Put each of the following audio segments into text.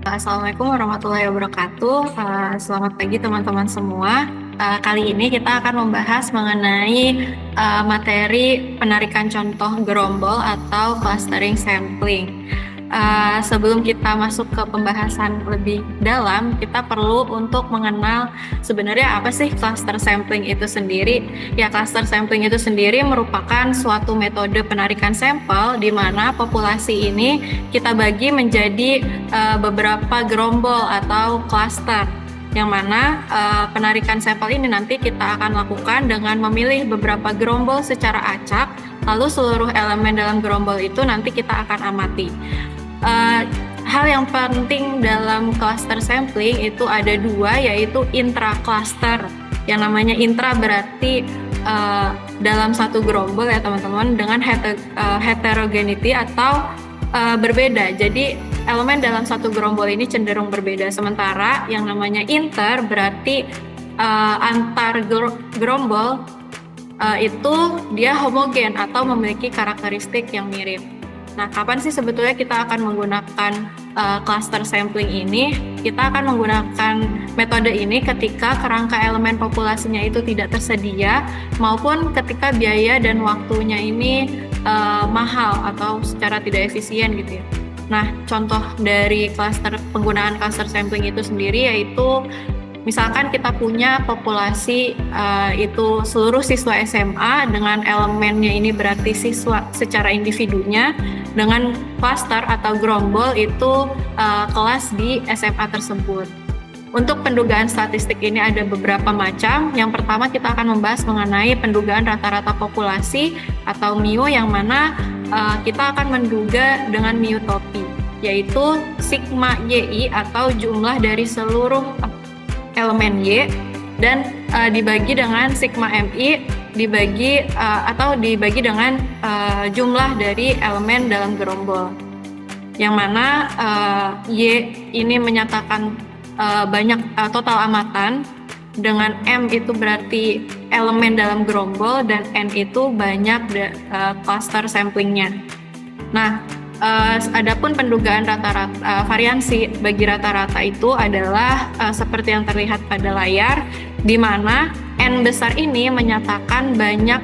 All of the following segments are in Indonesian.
Assalamualaikum warahmatullahi wabarakatuh. Selamat pagi teman-teman semua. Kali ini kita akan membahas mengenai materi penarikan contoh gerombol atau clustering sampling. Sebelum kita masuk ke pembahasan lebih dalam, kita perlu untuk mengenal sebenarnya apa sih cluster sampling itu sendiri. Ya, cluster sampling itu sendiri merupakan suatu metode penarikan sampel di mana populasi ini kita bagi menjadi beberapa gerombol atau cluster, yang mana penarikan sampel ini nanti kita akan lakukan dengan memilih beberapa gerombol secara acak, lalu seluruh elemen dalam gerombol itu nanti kita akan amati. Hal yang penting dalam cluster sampling itu ada dua, yaitu intra-cluster. Yang namanya intra berarti dalam satu gerombol ya teman-teman, dengan heterogeneity atau berbeda. Jadi elemen dalam satu gerombol ini cenderung berbeda. Sementara yang namanya inter berarti antar gerombol itu dia homogen atau memiliki karakteristik yang mirip. Nah, kapan sih sebetulnya kita akan menggunakan cluster sampling ini? Kita akan menggunakan metode ini ketika kerangka elemen populasinya itu tidak tersedia, maupun ketika biaya dan waktunya ini mahal atau secara tidak efisien gitu ya. Nah, contoh dari penggunaan cluster sampling itu sendiri yaitu misalkan kita punya populasi itu seluruh siswa SMA dengan elemennya ini berarti siswa secara individunya, dengan cluster atau gerombol itu kelas di SMA tersebut. Untuk pendugaan statistik ini ada beberapa macam. Yang pertama kita akan membahas mengenai pendugaan rata-rata populasi atau MIU, yang mana kita akan menduga dengan miutopi, yaitu sigma YI atau jumlah dari seluruh elemen Y dan dibagi dengan sigma MI dibagi dengan jumlah dari elemen dalam gerombol, yang mana Y ini menyatakan banyak total amatan, dengan M itu berarti elemen dalam gerombol dan N itu banyak cluster samplingnya. Nah, adapun pendugaan rata-rata variansi bagi rata-rata itu adalah seperti yang terlihat pada layar, di mana N besar ini menyatakan banyak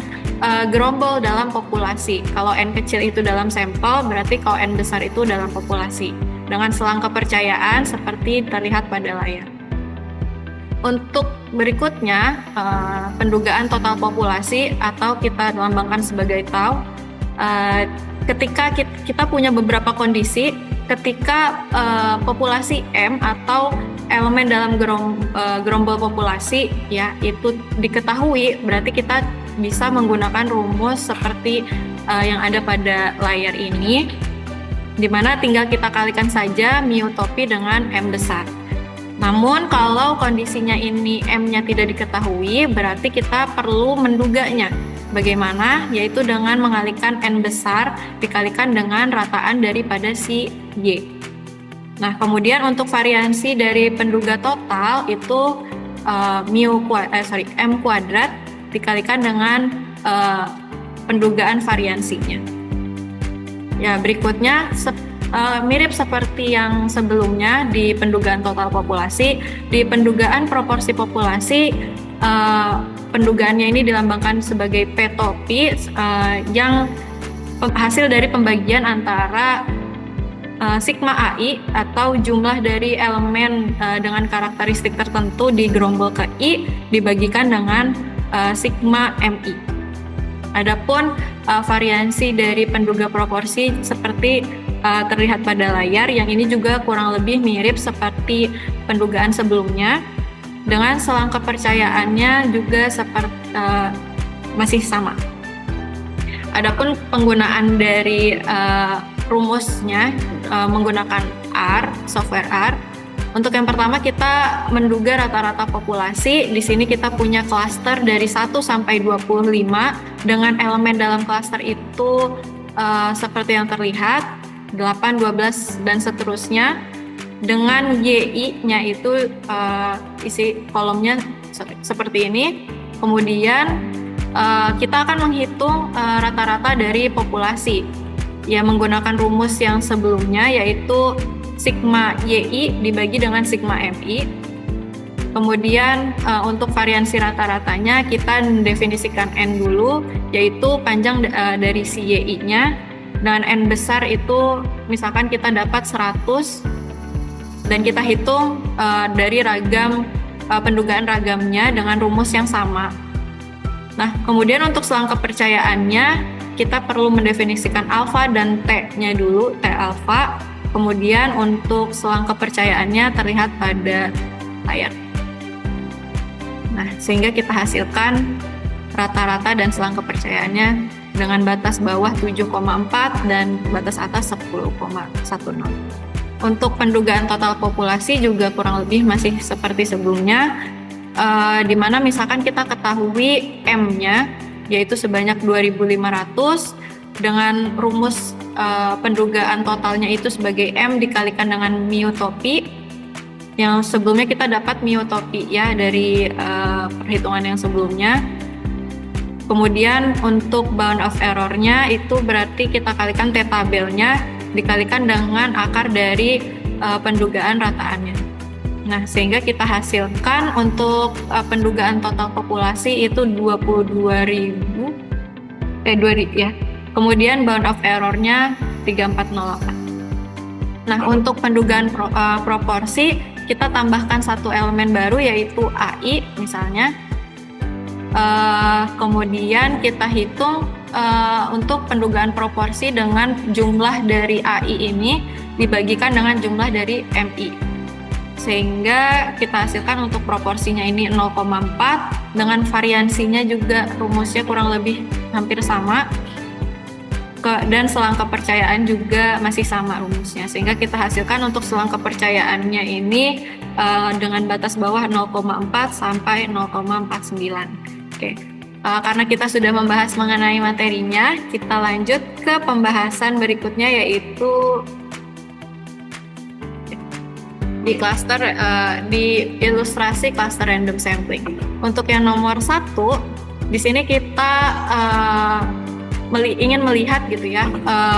gerombol dalam populasi. Kalau N kecil itu dalam sampel, berarti kalau N besar itu dalam populasi, dengan selang kepercayaan seperti terlihat pada layar. Untuk berikutnya, pendugaan total populasi atau kita lambangkan sebagai tau. Ketika kita punya beberapa kondisi, ketika populasi M atau elemen dalam gerombol populasi ya itu diketahui, berarti kita bisa menggunakan rumus seperti yang ada pada layar ini, di mana tinggal kita kalikan saja miutopi dengan M besar. Namun kalau kondisinya ini M-nya tidak diketahui, berarti kita perlu menduganya. Bagaimana? Yaitu dengan mengalihkan N besar dikalikan dengan rataan daripada si Y. Nah, kemudian untuk variansi dari penduga total itu M kuadrat dikalikan dengan pendugaan variansinya. Ya, berikutnya mirip seperti yang sebelumnya di pendugaan total populasi. Di pendugaan proporsi populasi, pendugaannya ini dilambangkan sebagai P-topi yang hasil dari pembagian antara sigma AI atau jumlah dari elemen dengan karakteristik tertentu di gerombol ke I dibagikan dengan sigma MI. Adapun variansi dari penduga proporsi seperti terlihat pada layar, yang ini juga kurang lebih mirip seperti pendugaan sebelumnya, dengan selang kepercayaannya juga masih sama. Adapun penggunaan dari rumusnya menggunakan R, software R. Untuk yang pertama kita menduga rata-rata populasi. Di sini kita punya klaster dari 1 sampai 25 dengan elemen dalam klaster itu seperti yang terlihat 8, 12 dan seterusnya. Dengan YI-nya itu isi kolomnya seperti ini. Kemudian kita akan menghitung rata-rata dari populasi, ya menggunakan rumus yang sebelumnya, yaitu sigma YI dibagi dengan sigma MI. Kemudian untuk variansi rata-ratanya kita mendefinisikan N dulu, yaitu panjang dari si YI-nya. Dan N besar itu misalkan kita dapat 100 dan kita hitung dari ragam pendugaan ragamnya dengan rumus yang sama. Nah, kemudian untuk selang kepercayaannya kita perlu mendefinisikan alfa dan T-nya dulu, T alfa. Kemudian untuk selang kepercayaannya terlihat pada layar. Nah, sehingga kita hasilkan rata-rata dan selang kepercayaannya dengan batas bawah 7,4 dan batas atas 10,10. Untuk pendugaan total populasi juga kurang lebih masih seperti sebelumnya, di mana misalkan kita ketahui M-nya yaitu sebanyak 2.500 dengan rumus pendugaan totalnya itu sebagai M dikalikan dengan miotopi. Yang sebelumnya kita dapat miotopi ya dari perhitungan yang sebelumnya. Kemudian untuk bound of error-nya itu berarti kita kalikan T-tabelnya dikalikan dengan akar dari pendugaan rataannya. Nah, sehingga kita hasilkan untuk pendugaan total populasi itu 22.000 ya. Kemudian bound of error-nya 3408. Nah, untuk pendugaan proporsi kita tambahkan satu elemen baru yaitu AI misalnya. Kemudian kita hitung untuk pendugaan proporsi dengan jumlah dari AI ini dibagikan dengan jumlah dari MI. Sehingga kita hasilkan untuk proporsinya ini 0,4 dengan variansinya juga rumusnya kurang lebih hampir sama. Dan selang kepercayaan juga masih sama rumusnya, sehingga kita hasilkan untuk selang kepercayaannya ini dengan batas bawah 0,4 sampai 0,49. Oke. Karena kita sudah membahas mengenai materinya, kita lanjut ke pembahasan berikutnya yaitu di cluster di ilustrasi cluster random sampling. Untuk yang nomor 1, di sini kita ingin melihat gitu ya,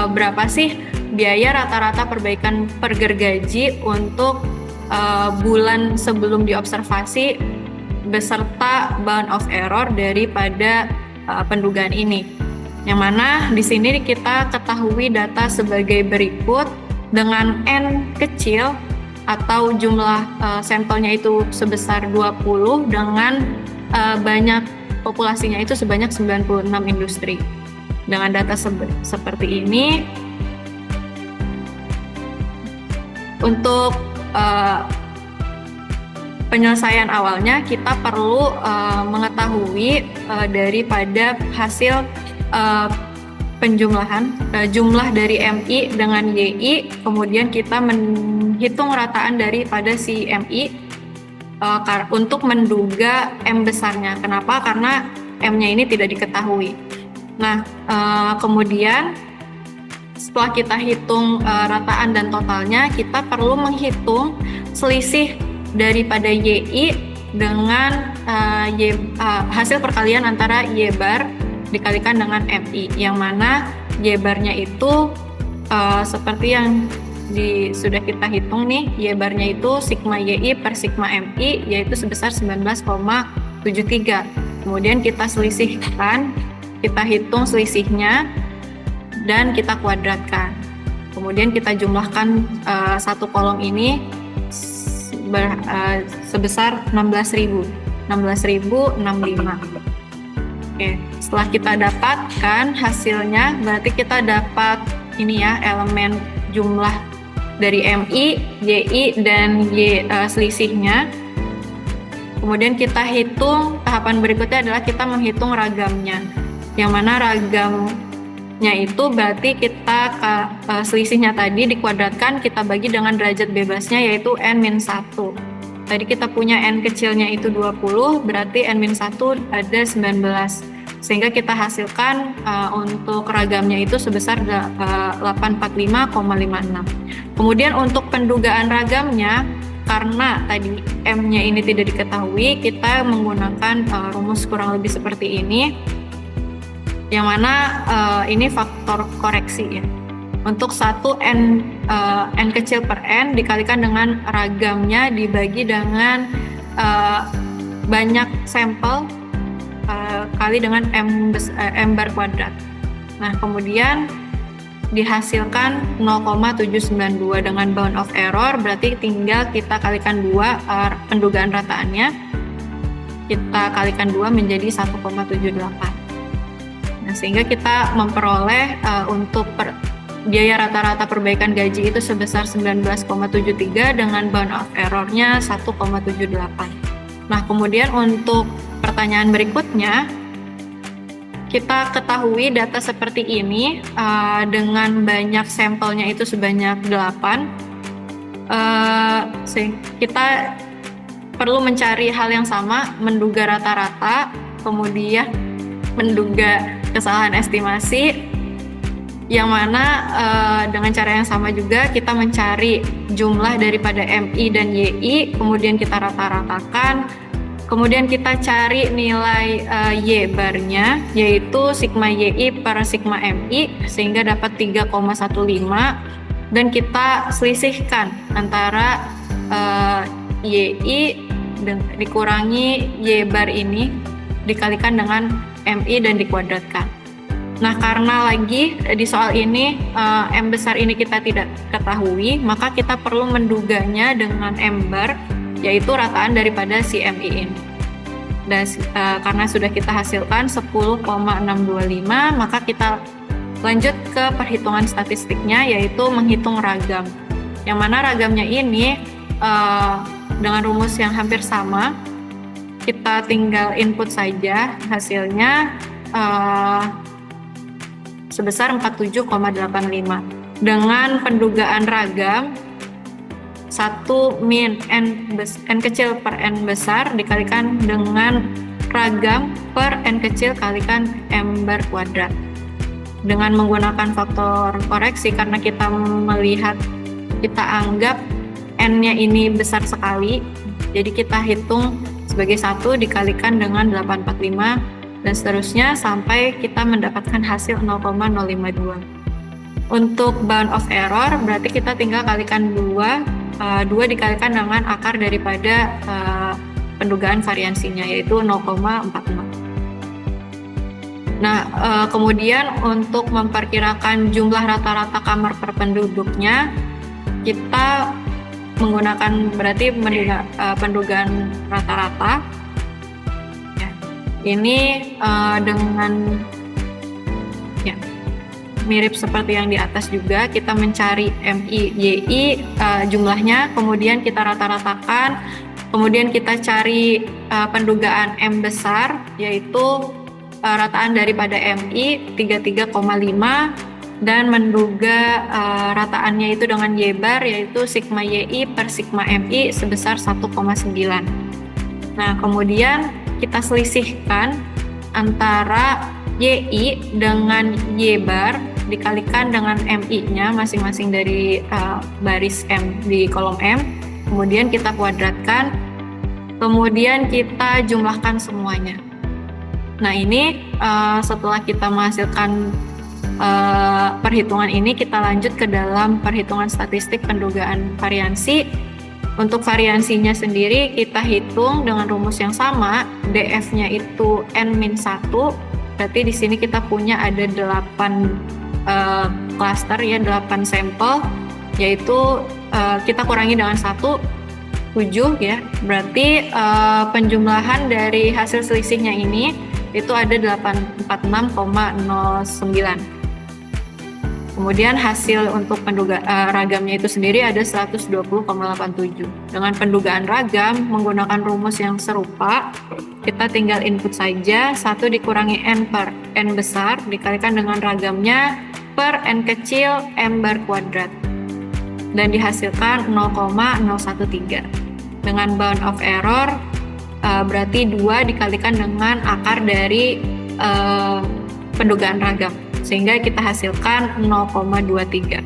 berapa sih biaya rata-rata perbaikan per gergaji untuk bulan sebelum diobservasi beserta bound of error daripada pendugaan ini. Yang mana di sini kita ketahui data sebagai berikut dengan N kecil atau jumlah sampelnya itu sebesar 20 dengan banyak populasinya itu sebanyak 96 industri. Dengan data seperti ini, untuk penyelesaian awalnya kita perlu mengetahui daripada hasil penjumlahan jumlah dari MI dengan YI, kemudian kita menghitung rataan daripada si MI untuk menduga M besarnya. Kenapa? Karena M-nya ini tidak diketahui. Nah, kemudian setelah kita hitung rataan dan totalnya, kita perlu menghitung selisih daripada YI dengan hasil perkalian antara Y bar dikalikan dengan MI, yang mana Y barnya itu seperti yang sudah kita hitung nih, Y barnya itu sigma YI per sigma MI yaitu sebesar 19,73. Kemudian kita selisihkan, kita hitung selisihnya dan kita kuadratkan. Kemudian kita jumlahkan satu kolom ini sebesar 16.000, 16.065. Oke, setelah kita dapatkan hasilnya, berarti kita dapat ini ya, elemen jumlah dari MI, YI dan selisihnya. Kemudian kita hitung, tahapan berikutnya adalah kita menghitung ragamnya. Yang mana ragamnya itu berarti kita selisihnya tadi dikuadratkan, kita bagi dengan derajat bebasnya yaitu N-1. Tadi kita punya N kecilnya itu 20, berarti N-1 ada 19. Sehingga kita hasilkan untuk ragamnya itu sebesar 845,56. Kemudian untuk pendugaan ragamnya, karena tadi M-nya ini tidak diketahui, kita menggunakan rumus kurang lebih seperti ini. Yang mana ini faktor koreksi ya. Untuk satu n kecil per n dikalikan dengan ragamnya dibagi dengan banyak sampel kali dengan m bar kuadrat. Nah, kemudian dihasilkan 0,792 dengan bound of error, berarti tinggal kita kalikan 2 pendugaan rataannya, kita kalikan 2 menjadi 1,78. Nah, sehingga kita memperoleh untuk biaya rata-rata perbaikan gaji itu sebesar 19,73 dengan bound of error-nya 1,78. Nah, kemudian untuk pertanyaan berikutnya, kita ketahui data seperti ini dengan banyak sampelnya itu sebanyak 8. Kita perlu mencari hal yang sama, menduga rata-rata, kemudian menduga kesalahan estimasi, yang mana dengan cara yang sama juga kita mencari jumlah daripada MI dan YI, kemudian kita rata-ratakan, kemudian kita cari nilai Y barnya, yaitu sigma YI per sigma MI, sehingga dapat 3,15, dan kita selisihkan antara YI dikurangi Y bar ini dikalikan dengan MI dan dikuadratkan. Nah, karena lagi di soal ini M besar ini kita tidak ketahui, maka kita perlu menduganya dengan M bar, yaitu rataan daripada si MI ini. Dan karena sudah kita hasilkan 10,625, maka kita lanjut ke perhitungan statistiknya, yaitu menghitung ragam. Yang mana ragamnya ini dengan rumus yang hampir sama, kita tinggal input saja hasilnya sebesar 47,85 dengan pendugaan ragam 1 min n kecil per n besar dikalikan dengan ragam per n kecil kalikan m bar kuadrat. Dengan menggunakan faktor koreksi, karena kita anggap n-nya ini besar sekali, jadi kita hitung sebagai 1 dikalikan dengan 845 dan seterusnya sampai kita mendapatkan hasil 0,052. Untuk bound of error berarti kita tinggal kalikan 2 dikalikan dengan akar daripada pendugaan variansinya, yaitu 0,44. Nah, kemudian untuk memperkirakan jumlah rata-rata kamar per penduduknya, kita menggunakan berarti pendugaan rata-rata. Ini dengan mirip seperti yang di atas juga, kita mencari MI, YI jumlahnya, kemudian kita rata-ratakan, kemudian kita cari pendugaan M besar, yaitu rataan daripada MI 33,5, dan menduga rataannya itu dengan Y bar, yaitu sigma YI per sigma MI sebesar 1,9. Nah, kemudian kita selisihkan antara YI dengan Y bar dikalikan dengan MI-nya masing-masing dari baris M di kolom M, kemudian kita kuadratkan, kemudian kita jumlahkan semuanya. Nah, ini setelah kita menghasilkan perhitungan ini, kita lanjut ke dalam perhitungan statistik pendugaan variansi. Untuk variansinya sendiri kita hitung dengan rumus yang sama, DF-nya itu N-1, berarti di sini kita punya ada 8 cluster ya, 8 sampel, yaitu kita kurangi dengan 1, 7 ya, berarti penjumlahan dari hasil selisihnya ini itu ada 846,09. Kemudian hasil untuk ragamnya itu sendiri ada 120,87. Dengan pendugaan ragam menggunakan rumus yang serupa, kita tinggal input saja 1 dikurangi n per n besar dikalikan dengan ragamnya per n kecil m bar kuadrat, dan dihasilkan 0,013. Dengan bound of error berarti 2 dikalikan dengan akar dari pendugaan ragam, sehingga kita hasilkan 0,23.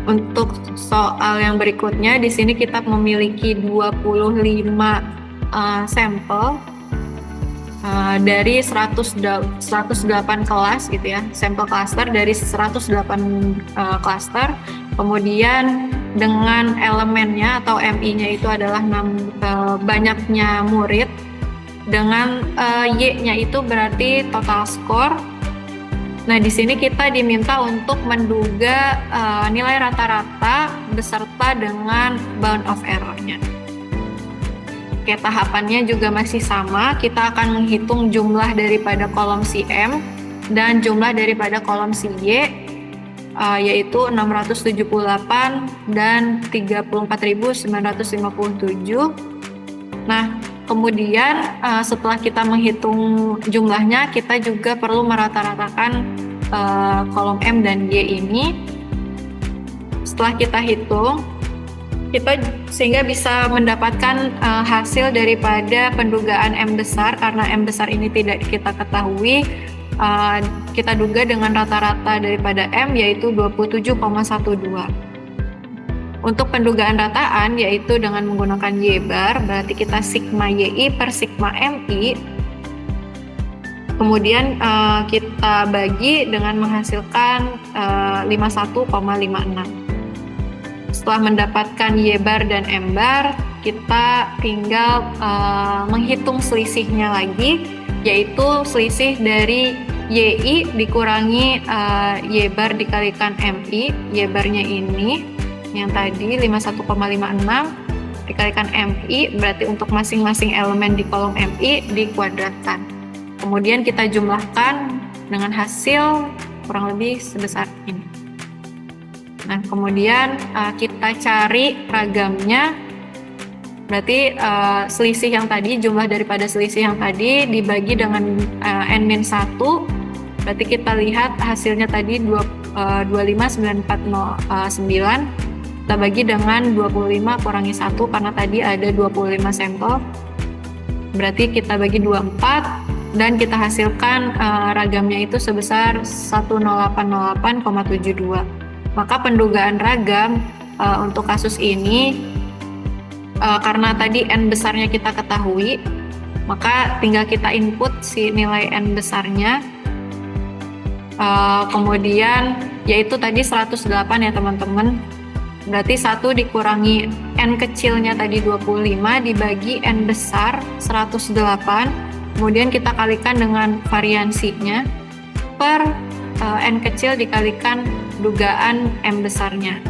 Untuk soal yang berikutnya, di sini kita memiliki 25 sampel dari 108 kelas gitu ya, sampel cluster dari 108 cluster. Kemudian dengan elemennya atau MI-nya itu adalah banyaknya murid, dengan Y-nya itu berarti total score. Nah, di sini kita diminta untuk menduga nilai rata-rata beserta dengan bound of error-nya. Oke, tahapannya juga masih sama. Kita akan menghitung jumlah daripada kolom si M dan jumlah daripada kolom si Y, yaitu 678 dan 34.957. Nah, kemudian setelah kita menghitung jumlahnya, kita juga perlu merata-ratakan kolom M dan Y ini. Setelah kita hitung, kita sehingga bisa mendapatkan hasil daripada pendugaan M besar. Karena M besar ini tidak kita ketahui, kita duga dengan rata-rata daripada M yaitu 27,12. Untuk pendugaan rataan yaitu dengan menggunakan Y bar, berarti kita sigma YI per sigma MI, kemudian kita bagi dengan menghasilkan 51,56. Setelah mendapatkan Y bar dan M bar, kita tinggal menghitung selisihnya lagi, yaitu selisih dari YI dikurangi Y bar dikalikan MI. Y barnya ini yang tadi 51,56 dikalikan MI, berarti untuk masing-masing elemen di kolom MI dikuadratkan. Kemudian kita jumlahkan dengan hasil kurang lebih sebesar ini. Nah, kemudian kita cari ragamnya. Berarti selisih yang tadi, jumlah daripada selisih yang tadi dibagi dengan N-1. Berarti kita lihat hasilnya tadi 25.949. Kita bagi dengan 25 kurangi 1 karena tadi ada 25 sampel. Berarti kita bagi 24 dan kita hasilkan ragamnya itu sebesar 1088,72. Maka pendugaan ragam untuk kasus ini, karena tadi N besarnya kita ketahui, maka tinggal kita input si nilai N besarnya, kemudian yaitu tadi 108 ya teman-teman. Berarti 1 dikurangi N kecilnya tadi 25 dibagi N besar 108, kemudian kita kalikan dengan variansinya per N kecil dikalikan dugaan M besarnya.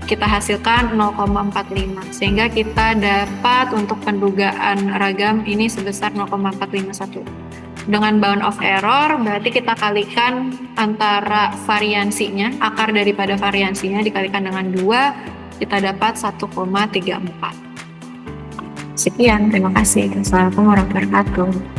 Kita hasilkan 0,45, sehingga kita dapat untuk pendugaan ragam ini sebesar 0,451. Dengan bound of error, berarti kita kalikan antara variansinya, akar daripada variansinya dikalikan dengan 2, kita dapat 1,34. Sekian, terima kasih. Wassalamualaikum warahmatullahi wabarakatuh.